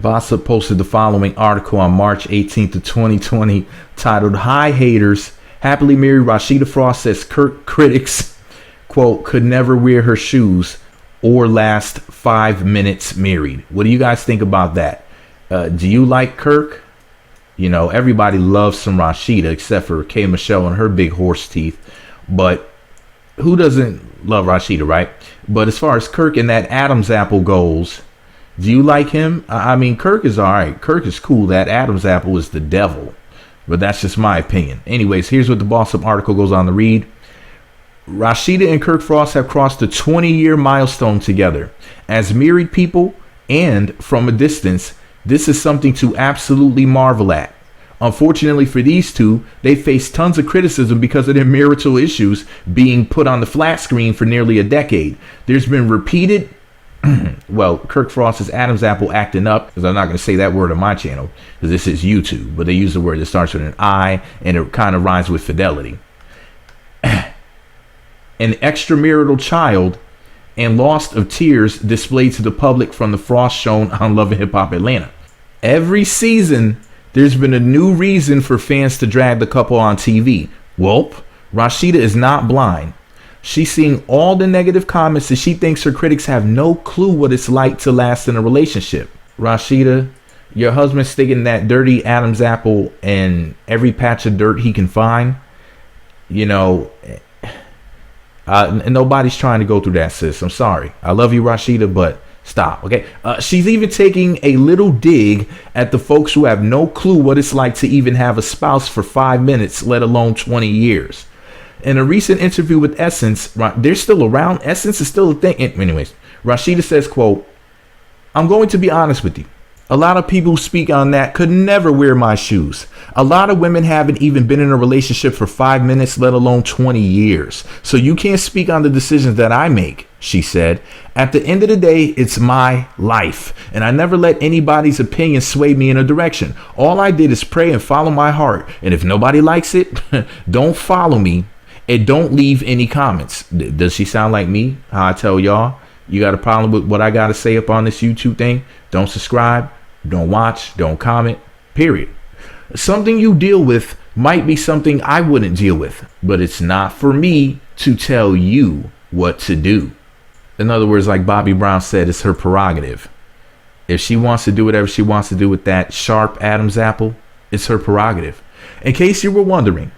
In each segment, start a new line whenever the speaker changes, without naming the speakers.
Bossip posted the following article on March 18th of 2020 titled, "Hi Haters, Happily Married Rasheeda Frost says Kirk critics, quote, could never wear her shoes or last 5 minutes married." What do you guys think about that? Do you like Kirk? You know, everybody loves some Rasheeda except for K. Michelle and her big horse teeth. But who doesn't love Rasheeda, right? But as far as Kirk and that Adam's apple goes, do you like him? I mean, Kirk is all right. Kirk is cool. That Adam's apple is the devil. But that's just my opinion. Anyways, here's what the Bossip article goes on to read. Rasheeda and Kirk Frost have crossed the 20-year milestone together. As married people and from a distance, this is something to absolutely marvel at. Unfortunately for these two, they face tons of criticism because of their marital issues being put on the flat screen for nearly a decade. There's been repeated well, Kirk Frost's Adam's apple acting up, because I'm not going to say that word on my channel, because this is YouTube, but they use the word that starts with an I, and it kind of rhymes with fidelity. An extramarital child and loss of tears displayed to the public from the Frost shown on Love and Hip Hop Atlanta. Every season, there's been a new reason for fans to drag the couple on TV. Welp, Rasheeda is not blind. She's seeing all the negative comments and she thinks her critics have no clue what it's like to last in a relationship. Rasheeda, your husband's sticking that dirty Adam's apple in every patch of dirt he can find. You know, nobody's trying to go through that, sis. I'm sorry. I love you, Rasheeda, but stop, okay? She's even taking a little dig at the folks who have no clue what it's like to even have a spouse for 5 minutes, let alone 20 years. In a recent interview with Essence, they're still around. Essence is still a thing. Anyways, Rasheeda says, quote, "I'm going to be honest with you. A lot of people who speak on that could never wear my shoes. A lot of women haven't even been in a relationship for 5 minutes, let alone 20 years. So you can't speak on the decisions that I make," she said. "At the end of the day, it's my life. And I never let anybody's opinion sway me in a direction. All I did is pray and follow my heart. And if nobody likes it, don't follow me. And don't leave any comments." Does she sound like me? How I tell y'all, you got a problem with what I got to say up on this YouTube thing? Don't subscribe, don't watch, don't comment, period. Something you deal with might be something I wouldn't deal with, but it's not for me to tell you what to do. In other words, like Bobby Brown said, it's her prerogative. If she wants to do whatever she wants to do with that sharp Adam's apple, it's her prerogative. In case you were wondering,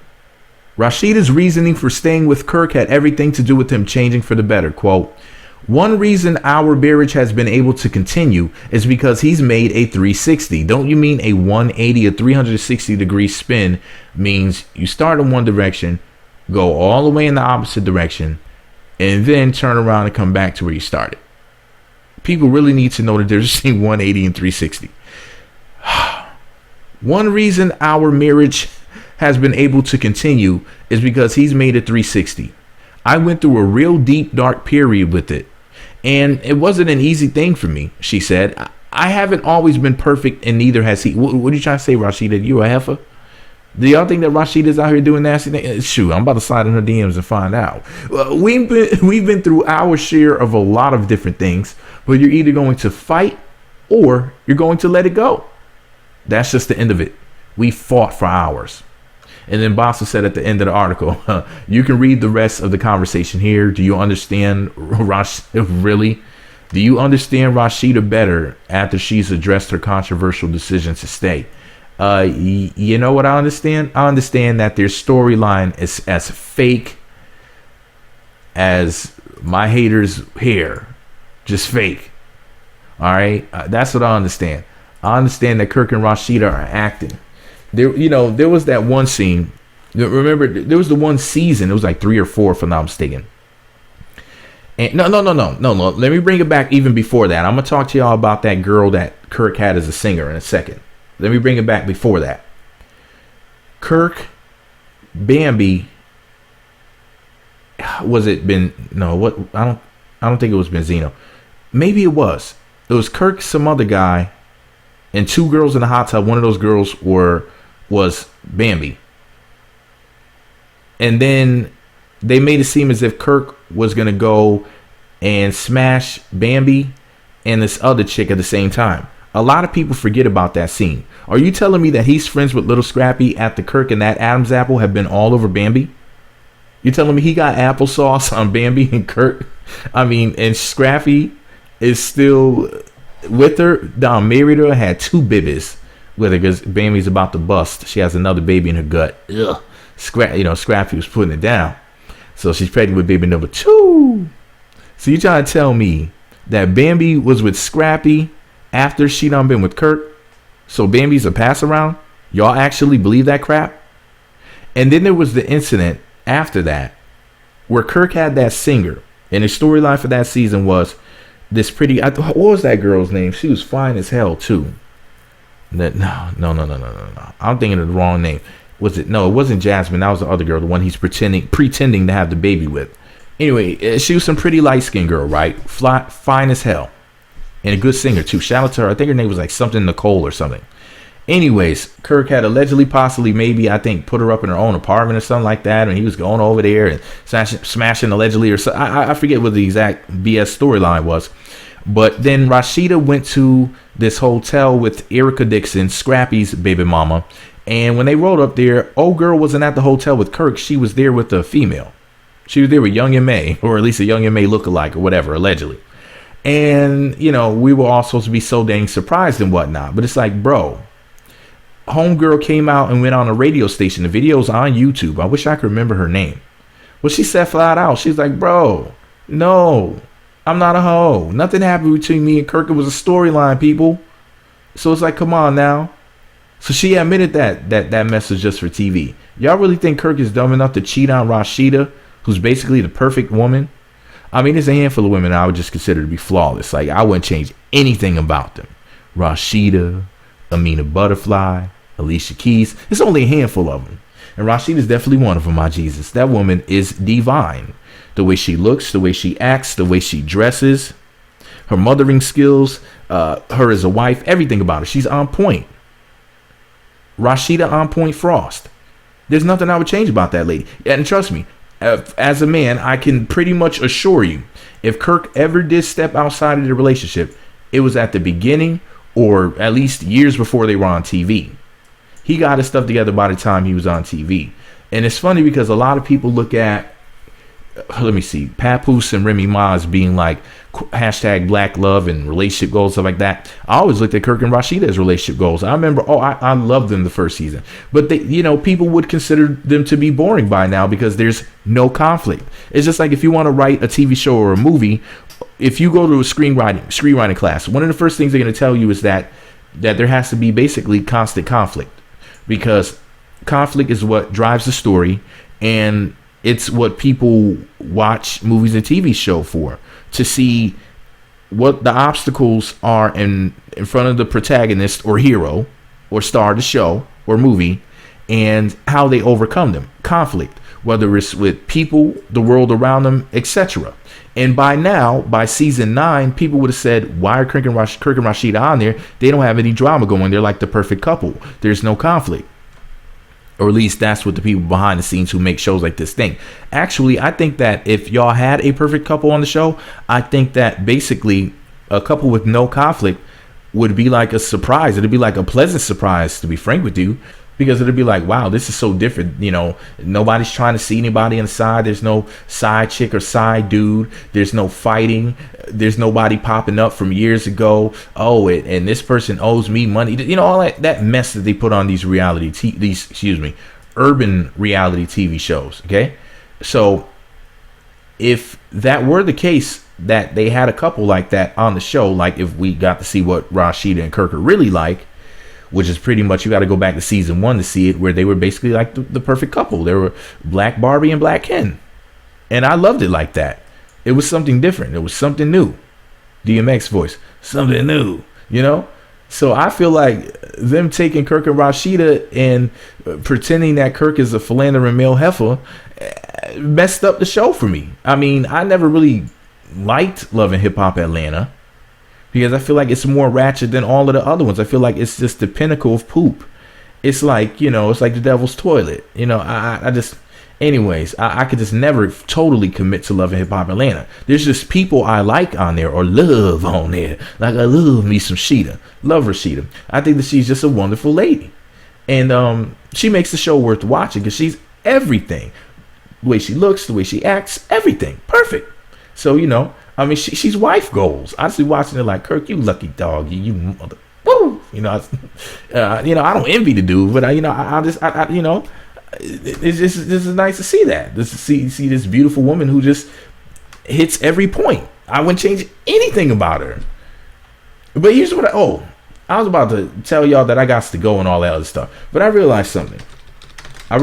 Rasheeda's reasoning for staying with Kirk had everything to do with him changing for the better. Quote, "One reason our marriage has been able to continue is because he's made a 360. Don't you mean a 180, a 360 degree spin means you start in one direction, go all the way in the opposite direction, and then turn around and come back to where you started. People really need to know the difference between 180 and 360. One reason our marriage has been able to continue is because he's made a 360. I went through a real deep, dark period with it. And it wasn't an easy thing for me," she said. "I haven't always been perfect, and neither has he." What are you trying to say, Rasheeda? You a heifer? Do y'all think that Rasheeda's out here doing nasty things? Shoot, I'm about to slide in her DMs and find out. We've been through our share of a lot of different things, but you're either going to fight or you're going to let it go. That's just the end of it. We fought for hours. And then Bossip said at the end of the article, "You can read the rest of the conversation here. Do you understand really? Do you understand Rasheeda better after she's addressed her controversial decision to stay?" You know what I understand? I understand that their storyline is as fake as my haters' hair. Just fake. All right? That's what I understand. I understand that Kirk and Rasheeda are acting. There was that one scene. Remember, there was the one season. It was like 3 or 4, if I'm not mistaken. And no. Let me bring it back even before that. I'm gonna talk to y'all about that girl that Kirk had as a singer in a second. Let me bring it back before that. Kirk, Bambi. Was it Ben? No, what? I don't think it was Benzino. Maybe it was. It was Kirk, some other guy, and 2 girls in a hot tub. One of those girls was Bambi. And then they made it seem as if Kirk was going to go and smash Bambi and this other chick at the same time. A lot of people forget about that scene. Are you telling me that he's friends with Little Scrappy after Kirk and that Adam's apple have been all over Bambi? You're telling me he got applesauce on Bambi and Kirk? I mean, and Scrappy is still with her. Don married her, had 2 babies with her because Bambi's about to bust. She has another baby in her gut. Ugh. Scrappy was putting it down. So she's pregnant with baby number 2. So you trying to tell me that Bambi was with Scrappy after she done been with Kirk? So Bambi's a pass around? Y'all actually believe that crap? And then there was the incident after that where Kirk had that singer, and the storyline for that season was this pretty, what was that girl's name? She was fine as hell too. No. I'm thinking of the wrong name. Was it? No, it wasn't Jasmine. That was the other girl, the one he's pretending to have the baby with. Anyway, she was some pretty light-skinned girl, right? Fine as hell. And a good singer too. Shout out to her. I think her name was like something Nicole or something. Anyways, Kirk had allegedly, possibly, maybe, I think, put her up in her own apartment or something like that, and he was going over there and smashing allegedly, or so. I forget what the exact BS storyline was. But then Rasheeda went to this hotel with Erica Dixon, Scrappy's baby mama, and when they rolled up there, old girl wasn't at the hotel with Kirk. She was there with a female. She was there with Young and May, or at least a Young and May lookalike or whatever, allegedly. And, we were all supposed to be so dang surprised and whatnot. But it's like, bro, homegirl came out and went on a radio station. The video's on YouTube. I wish I could remember her name. Well, she said flat out, she's like, bro, no, I'm not a hoe. Nothing happened between me and Kirk. It was a storyline, people. So it's like, come on now. So she admitted that mess was just for TV. Y'all really think Kirk is dumb enough to cheat on Rasheeda, who's basically the perfect woman? I mean, there's a handful of women I would just consider to be flawless. Like, I wouldn't change anything about them. Rasheeda, Amina Butterfly, Alicia Keys. It's only a handful of them. And Rasheeda's definitely one of them, my Jesus. That woman is divine. The way she looks, the way she acts, the way she dresses, her mothering skills, her as a wife, everything about her. She's on point. Rasheeda on point Frost. There's nothing I would change about that lady. And trust me, as a man, I can pretty much assure you, if Kirk ever did step outside of the relationship, it was at the beginning or at least years before they were on TV. He got his stuff together by the time he was on TV. And it's funny because a lot of people look at, let me see, Papoose and Remy Ma as being like hashtag black love and relationship goals, stuff like that. I always looked at Kirk and Rasheeda as relationship goals. I remember, I loved them the first season. But they, people would consider them to be boring by now because there's no conflict. It's just like if you want to write a TV show or a movie, if you go to a screenwriting class, one of the first things they're going to tell you is that there has to be basically constant conflict, because conflict is what drives the story, and it's what people watch movies and TV show for, to see what the obstacles are in front of the protagonist or hero or star of the show or movie, and how they overcome them. Conflict, whether it's with people, the world around them, etc. And by now, by season 9, people would have said, why are Kirk and Rasheeda on there? They don't have any drama going. They're like the perfect couple. There's no conflict. Or at least that's what the people behind the scenes who make shows like this think. Actually, I think that if y'all had a perfect couple on the show, I think that basically a couple with no conflict would be like a surprise. It'd be like a pleasant surprise, to be frank with you, because it'd be like, wow, this is so different. Nobody's trying to see anybody inside. There's no side chick or side dude. There's no fighting. There's nobody popping up from years ago. Oh, and this person owes me money. All that mess that they put on these urban reality TV shows. Okay, so if that were the case, that they had a couple like that on the show, like if we got to see what Rasheeda and Kirk are really like, which is pretty much, you got to go back to season 1 to see it, where they were basically like the perfect couple. They were Black Barbie and Black Ken. And I loved it like that. It was something different. It was something new. DMX voice. Something new, So I feel like them taking Kirk and Rasheeda and pretending that Kirk is a philandering male heifer messed up the show for me. I mean, I never really liked Love and Hip Hop Atlanta, because I feel like it's more ratchet than all of the other ones. I feel like it's just the pinnacle of poop. It's like, it's like the devil's toilet. I just, Anyways, I could just never totally commit to Love and Hip Hop Atlanta. There's just people I like on there or love on there. Like I love me some Sheeta. Love Rasheeda. I think that she's just a wonderful lady. And she makes the show worth watching because she's everything. The way she looks, the way she acts, everything. Perfect. So, you know, I mean, she's wife goals. I see watching it like, Kirk, you lucky dog. You mother. Woo! You know, I don't envy the dude, but it's just nice to see that. Just to see this beautiful woman who just hits every point. I wouldn't change anything about her. But here's what I was about to tell y'all that I got to go and all that other stuff. But I realized something. I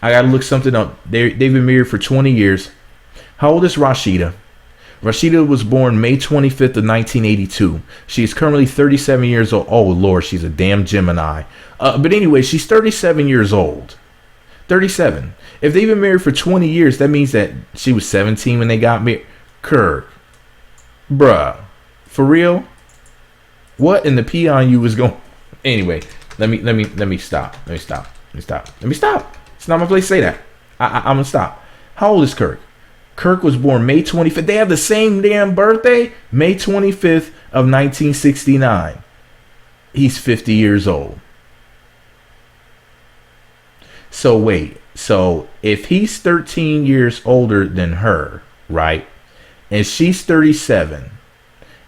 got to look something up. They've been married for 20 years. How old is Rasheeda? Rasheeda was born May 25th of 1982. She is currently 37 years old. Oh, Lord, she's a damn Gemini. But anyway, she's 37 years old. 37. If they've been married for 20 years, that means that she was 17 when they got married. Kirk. Bruh. For real? What in the peon you was going? Anyway, let me stop. It's not my place to say that. I'm gonna stop. How old is Kirk? Kirk was born May 25th. They have the same damn birthday. May 25th of 1969. He's 50 years old. So wait. So if he's 13 years older than her, right? And she's 37.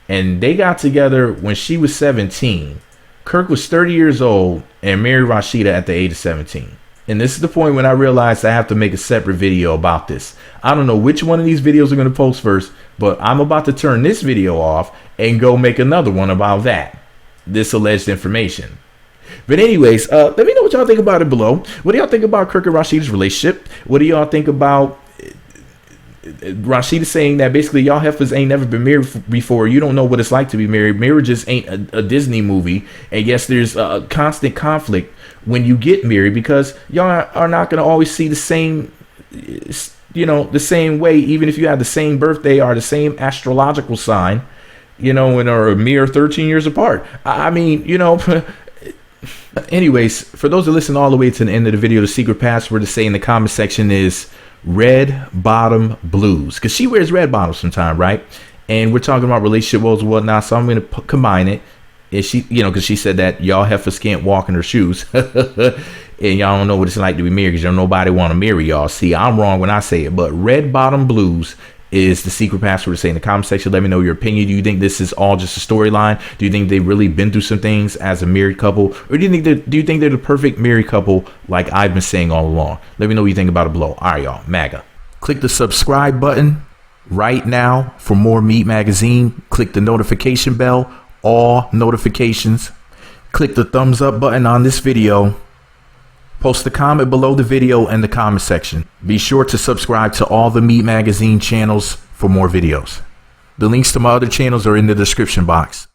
And they got together when she was 17. Kirk was 30 years old and married Rasheeda at the age of 17. And this is the point when I realized I have to make a separate video about this. I don't know which one of these videos I'm going to post first, but I'm about to turn this video off and go make another one about that. This alleged information. But anyways, let me know what y'all think about it below. What do y'all think about Kirk and Rasheeda's relationship? What do y'all think about Rasheeda saying that basically y'all heifers ain't never been married before? You don't know what it's like to be married. Marriage just ain't a Disney movie. And yes, there's a constant conflict when you get married because y'all are not going to always see the same, the same way, even if you have the same birthday or the same astrological sign, and are a mere 13 years apart. I mean, anyways, for those that listen all the way to the end of the video, the secret password to say in the comment section is red bottom blues, because she wears red bottoms sometime, right? And we're talking about relationship woes and whatnot, so I'm going to combine it. And she, because she said that y'all heifers can't walk in her shoes. And y'all don't know what it's like to be married because nobody want to marry y'all. See, I'm wrong when I say it, but red bottom blues is the secret password to say in the comment section. Let me know your opinion. Do you think this is all just a storyline? Do you think they've really been through some things as a married couple? Or do you think they're the perfect married couple like I've been saying all along? Let me know what you think about it below. All right, y'all, MAGA. Click the subscribe button right now for more Meat Magazine. Click the notification bell, all notifications. Click the thumbs up button on this video. Post a comment below the video in the comment section. Be sure to subscribe to all the Meat Magazine channels for more videos. The links to my other channels are in the description box.